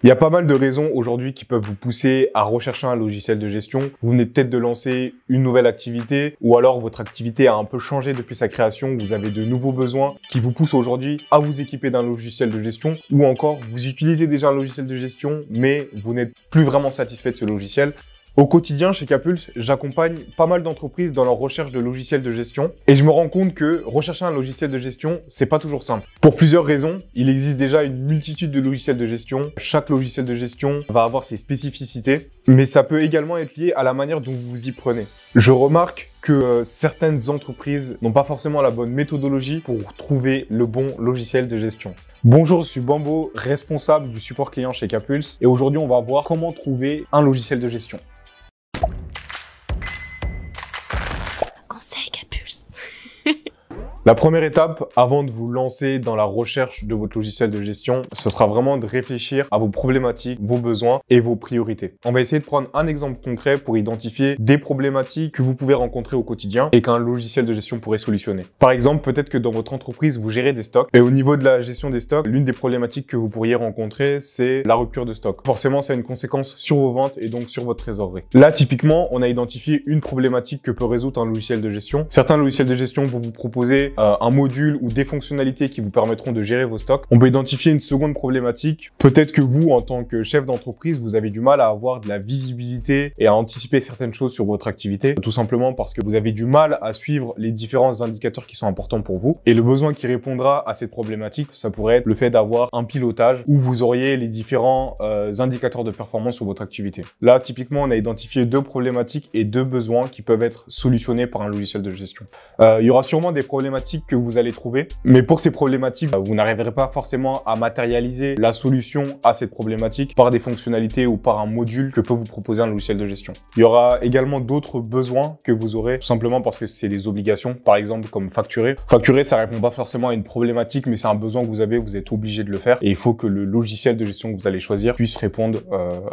Il y a pas mal de raisons aujourd'hui qui peuvent vous pousser à rechercher un logiciel de gestion. Vous venez peut-être de lancer une nouvelle activité ou alors votre activité a un peu changé depuis sa création. Vous avez de nouveaux besoins qui vous poussent aujourd'hui à vous équiper d'un logiciel de gestion ou encore vous utilisez déjà un logiciel de gestion mais vous n'êtes plus vraiment satisfait de ce logiciel. Au quotidien, chez Capulse, j'accompagne pas mal d'entreprises dans leur recherche de logiciels de gestion et je me rends compte que rechercher un logiciel de gestion, c'est pas toujours simple. Pour plusieurs raisons, il existe déjà une multitude de logiciels de gestion. Chaque logiciel de gestion va avoir ses spécificités, mais ça peut également être lié à la manière dont vous vous y prenez. Je remarque que certaines entreprises n'ont pas forcément la bonne méthodologie pour trouver le bon logiciel de gestion. Bonjour, je suis Bambo, responsable du support client chez Capulse et aujourd'hui, on va voir comment trouver un logiciel de gestion. La première étape, avant de vous lancer dans la recherche de votre logiciel de gestion, ce sera vraiment de réfléchir à vos problématiques, vos besoins et vos priorités. On va essayer de prendre un exemple concret pour identifier des problématiques que vous pouvez rencontrer au quotidien et qu'un logiciel de gestion pourrait solutionner. Par exemple, peut-être que dans votre entreprise, vous gérez des stocks et au niveau de la gestion des stocks, l'une des problématiques que vous pourriez rencontrer, c'est la rupture de stock. Forcément, ça a une conséquence sur vos ventes et donc sur votre trésorerie. Là, typiquement, on a identifié une problématique que peut résoudre un logiciel de gestion. Certains logiciels de gestion vont vous proposer un module ou des fonctionnalités qui vous permettront de gérer vos stocks. On peut identifier une seconde problématique. Peut-être que vous, en tant que chef d'entreprise, vous avez du mal à avoir de la visibilité et à anticiper certaines choses sur votre activité, tout simplement parce que vous avez du mal à suivre les différents indicateurs qui sont importants pour vous. Et le besoin qui répondra à cette problématique, ça pourrait être le fait d'avoir un pilotage où vous auriez les différents indicateurs de performance sur votre activité. Là, typiquement, on a identifié deux problématiques et deux besoins qui peuvent être solutionnés par un logiciel de gestion. Il y aura sûrement des problématiques que vous allez trouver, mais pour ces problématiques, vous n'arriverez pas forcément à matérialiser la solution à cette problématique par des fonctionnalités ou par un module que peut vous proposer un logiciel de gestion. Il y aura également d'autres besoins que vous aurez, tout simplement parce que c'est des obligations, par exemple comme facturer. Facturer, ça répond pas forcément à une problématique, mais c'est un besoin que vous avez, vous êtes obligé de le faire et il faut que le logiciel de gestion que vous allez choisir puisse répondre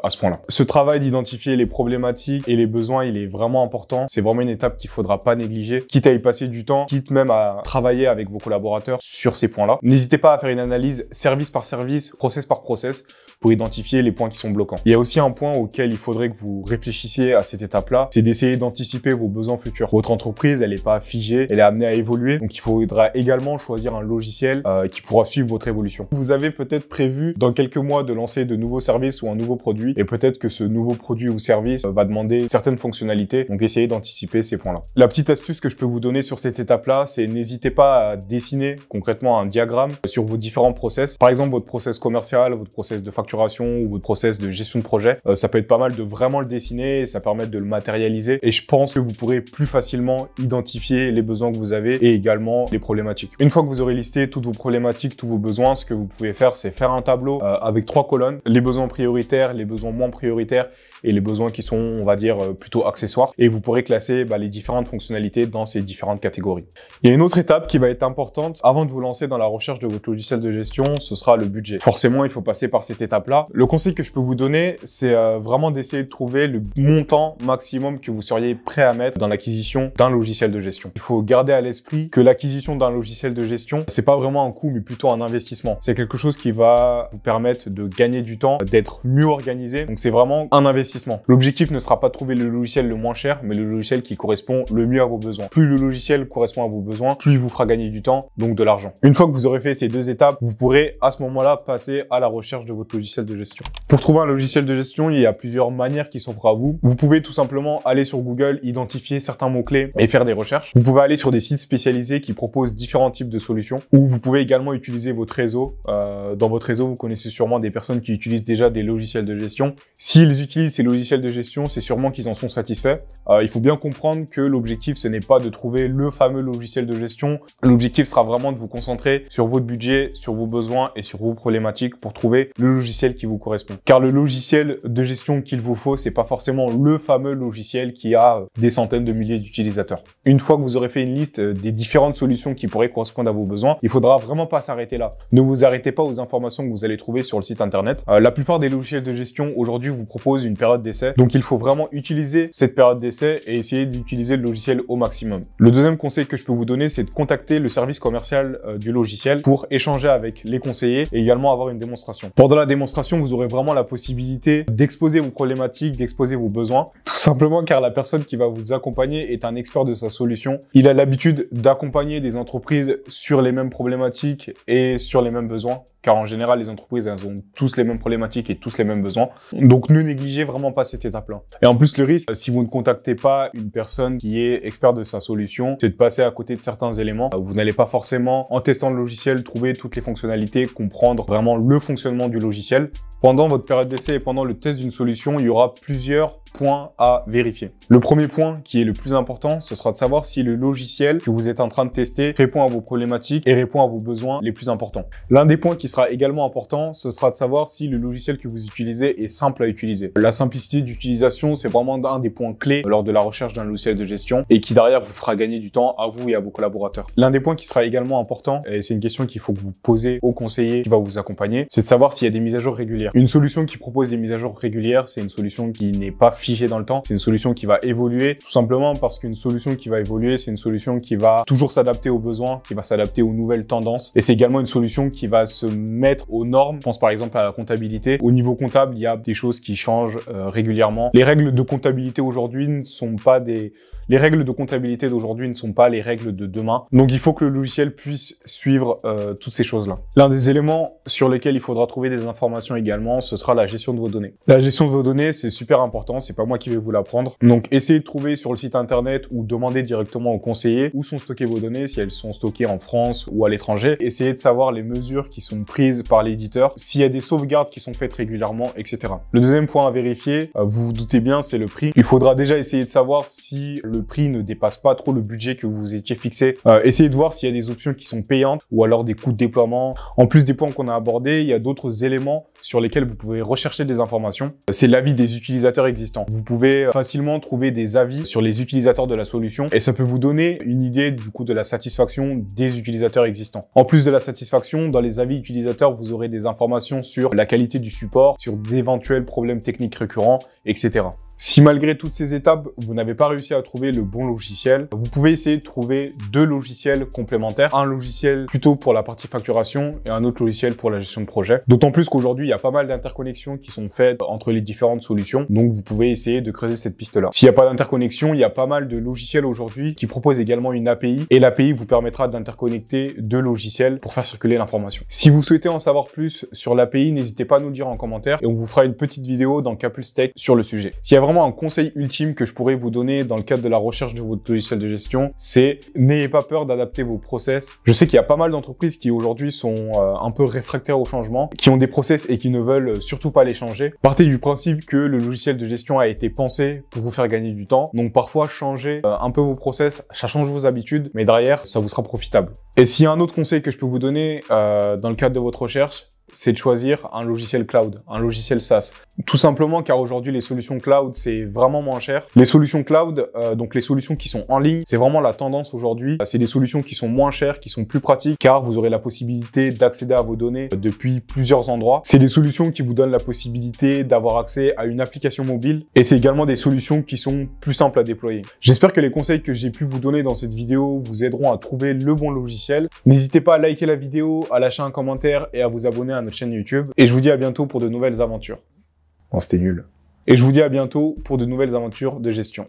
à ce point-là. Ce travail d'identifier les problématiques et les besoins, il est vraiment important. C'est vraiment une étape qu'il faudra pas négliger, quitte à y passer du temps, quitte même à travailler avec vos collaborateurs sur ces points-là. N'hésitez pas à faire une analyse service par service, process par process pour identifier les points qui sont bloquants. Il y a aussi un point auquel il faudrait que vous réfléchissiez à cette étape-là, c'est d'essayer d'anticiper vos besoins futurs. Votre entreprise, elle n'est pas figée, elle est amenée à évoluer, donc il faudra également choisir un logiciel qui pourra suivre votre évolution. Vous avez peut-être prévu dans quelques mois de lancer de nouveaux services ou un nouveau produit, et peut-être que ce nouveau produit ou service va demander certaines fonctionnalités, donc essayez d'anticiper ces points-là. La petite astuce que je peux vous donner sur cette étape-là, c'est n'hésitez pas à dessiner concrètement un diagramme sur vos différents process. Par exemple, votre process commercial, votre process de facturation ou votre process de gestion de projet. Ça peut être pas mal de vraiment le dessiner et ça permet de le matérialiser. Et je pense que vous pourrez plus facilement identifier les besoins que vous avez et également les problématiques. Une fois que vous aurez listé toutes vos problématiques, tous vos besoins, ce que vous pouvez faire, c'est faire un tableau avec 3 colonnes. Les besoins prioritaires, les besoins moins prioritaires et les besoins qui sont, on va dire, plutôt accessoires. Et vous pourrez classer les différentes fonctionnalités dans ces différentes catégories. Il y a une autre étape qui va être importante avant de vous lancer dans la recherche de votre logiciel de gestion, ce sera le budget. Forcément, il faut passer par cette étape-là. Le conseil que je peux vous donner, c'est vraiment d'essayer de trouver le montant maximum que vous seriez prêt à mettre dans l'acquisition d'un logiciel de gestion. Il faut garder à l'esprit que l'acquisition d'un logiciel de gestion, c'est pas vraiment un coût, mais plutôt un investissement. C'est quelque chose qui va vous permettre de gagner du temps, d'être mieux organisé. Donc, c'est vraiment un investissement. L'objectif ne sera pas de trouver le logiciel le moins cher, mais le logiciel qui correspond le mieux à vos besoins. Plus le logiciel correspond à vos besoins, plus il vous fera gagner du temps, donc de l'argent. Une fois que vous aurez fait ces deux étapes, vous pourrez à ce moment-là passer à la recherche de votre logiciel de gestion. Pour trouver un logiciel de gestion, il y a plusieurs manières qui s'offrent à vous. Vous pouvez tout simplement aller sur Google, identifier certains mots-clés et faire des recherches. Vous pouvez aller sur des sites spécialisés qui proposent différents types de solutions ou vous pouvez également utiliser votre réseau. Dans votre réseau, vous connaissez sûrement des personnes qui utilisent déjà des logiciels de gestion. S'ils utilisent ces logiciels de gestion, c'est sûrement qu'ils en sont satisfaits. Il faut bien comprendre que l'objectif, ce n'est pas de trouver le fameux logiciel de gestion. L'objectif sera vraiment de vous concentrer sur votre budget, sur vos besoins et sur vos problématiques pour trouver le logiciel qui vous correspond. Car le logiciel de gestion qu'il vous faut, c'est pas forcément le fameux logiciel qui a des centaines de milliers d'utilisateurs. Une fois que vous aurez fait une liste des différentes solutions qui pourraient correspondre à vos besoins, il faudra vraiment pas s'arrêter là. Ne vous arrêtez pas aux informations que vous allez trouver sur le site internet. La plupart des logiciels de gestion aujourd'hui vous proposent une période d'essai. Donc il faut vraiment utiliser cette période d'essai et essayer d'utiliser le logiciel au maximum. Le deuxième conseil que je peux vous donner, c'est de contacter le service commercial du logiciel pour échanger avec les conseillers et également avoir une démonstration. Pendant la démonstration, démonstration, vous aurez vraiment la possibilité d'exposer vos problématiques, d'exposer vos besoins. Tout simplement car la personne qui va vous accompagner est un expert de sa solution. Il a l'habitude d'accompagner des entreprises sur les mêmes problématiques et sur les mêmes besoins. Car en général, les entreprises, elles ont tous les mêmes problématiques et tous les mêmes besoins. Donc, ne négligez vraiment pas cette étape-là. Et en plus, le risque, si vous ne contactez pas une personne qui est expert de sa solution, c'est de passer à côté de certains éléments. Vous n'allez pas forcément, en testant le logiciel, trouver toutes les fonctionnalités, comprendre vraiment le fonctionnement du logiciel. Pendant votre période d'essai et pendant le test d'une solution, il y aura plusieurs points à vérifier. Le premier point, qui est le plus important, ce sera de savoir si le logiciel que vous êtes en train de tester répond à vos problématiques et répond à vos besoins les plus importants. L'un des points qui sera également important, ce sera de savoir si le logiciel que vous utilisez est simple à utiliser. La simplicité d'utilisation, c'est vraiment un des points clés lors de la recherche d'un logiciel de gestion et qui derrière vous fera gagner du temps à vous et à vos collaborateurs. L'un des points qui sera également important, et c'est une question qu'il faut que vous posez au conseiller qui va vous accompagner, c'est de savoir s'il y a des mises à jour régulières. Une solution qui propose des mises à jour régulières, c'est une solution qui n'est pas figée dans le temps, c'est une solution qui va évoluer, tout simplement parce qu'une solution qui va évoluer, c'est une solution qui va toujours s'adapter aux besoins, qui va s'adapter aux nouvelles tendances, et c'est également une solution qui va se mettre aux normes. Je pense par exemple à la comptabilité. Au niveau comptable, il y a des choses qui changent régulièrement. Les règles de comptabilité aujourd'hui ne sont pas les règles de comptabilité d'aujourd'hui ne sont pas les règles de demain. Donc, il faut que le logiciel puisse suivre toutes ces choses-là. L'un des éléments sur lesquels il faudra trouver des informations également, ce sera la gestion de vos données. La gestion de vos données, c'est super important. C'est pas moi qui vais vous l'apprendre. Donc, essayez de trouver sur le site internet ou demandez directement au conseiller où sont stockées vos données, si elles sont stockées en France ou à l'étranger. Essayez de savoir les mesures qui sont prises par l'éditeur, s'il y a des sauvegardes qui sont faites régulièrement, etc. Le deuxième point à vérifier, vous vous doutez bien, c'est le prix. Il faudra déjà essayer de savoir si le prix ne dépasse pas trop le budget que vous étiez fixé. Essayez de voir s'il y a des options qui sont payantes ou alors des coûts de déploiement. En plus des points qu'on a abordés, il y a d'autres éléments sur lesquels vous pouvez rechercher des informations. C'est l'avis des utilisateurs existants. Vous pouvez facilement trouver des avis sur les utilisateurs de la solution et ça peut vous donner une idée du coup de la satisfaction des utilisateurs existants. En plus de la satisfaction, dans les avis utilisateurs, vous aurez des informations sur la qualité du support, sur d'éventuels problèmes techniques récurrents, etc. Si malgré toutes ces étapes, vous n'avez pas réussi à trouver le bon logiciel, vous pouvez essayer de trouver deux logiciels complémentaires. Un logiciel plutôt pour la partie facturation et un autre logiciel pour la gestion de projet. D'autant plus qu'aujourd'hui, il y a pas mal d'interconnexions qui sont faites entre les différentes solutions. Donc, vous pouvez essayer de creuser cette piste-là. S'il n'y a pas d'interconnexion, il y a pas mal de logiciels aujourd'hui qui proposent également une API. Et l'API vous permettra d'interconnecter deux logiciels pour faire circuler l'information. Si vous souhaitez en savoir plus sur l'API, n'hésitez pas à nous le dire en commentaire et on vous fera une petite vidéo dans Capulse Tech sur le sujet. S'il y a vraiment un conseil ultime que je pourrais vous donner dans le cadre de la recherche de votre logiciel de gestion, c'est n'ayez pas peur d'adapter vos process. Je sais qu'il y a pas mal d'entreprises qui aujourd'hui sont un peu réfractaires au changement, qui ont des process et qui ne veulent surtout pas les changer. Partez du principe que le logiciel de gestion a été pensé pour vous faire gagner du temps. Donc parfois changer un peu vos process, ça change vos habitudes, mais derrière ça vous sera profitable. Et s'il y a un autre conseil que je peux vous donner dans le cadre de votre recherche, c'est de choisir un logiciel cloud, un logiciel SaaS. Tout simplement car aujourd'hui, les solutions cloud, c'est vraiment moins cher. Les solutions cloud, donc les solutions qui sont en ligne, c'est vraiment la tendance aujourd'hui. C'est des solutions qui sont moins chères, qui sont plus pratiques car vous aurez la possibilité d'accéder à vos données depuis plusieurs endroits. C'est des solutions qui vous donnent la possibilité d'avoir accès à une application mobile et c'est également des solutions qui sont plus simples à déployer. J'espère que les conseils que j'ai pu vous donner dans cette vidéo vous aideront à trouver le bon logiciel. N'hésitez pas à liker la vidéo, à lâcher un commentaire et à vous abonner à notre chaîne YouTube. Et je vous dis à bientôt pour de nouvelles aventures. Bon, c'était nul. Et je vous dis à bientôt pour de nouvelles aventures de gestion.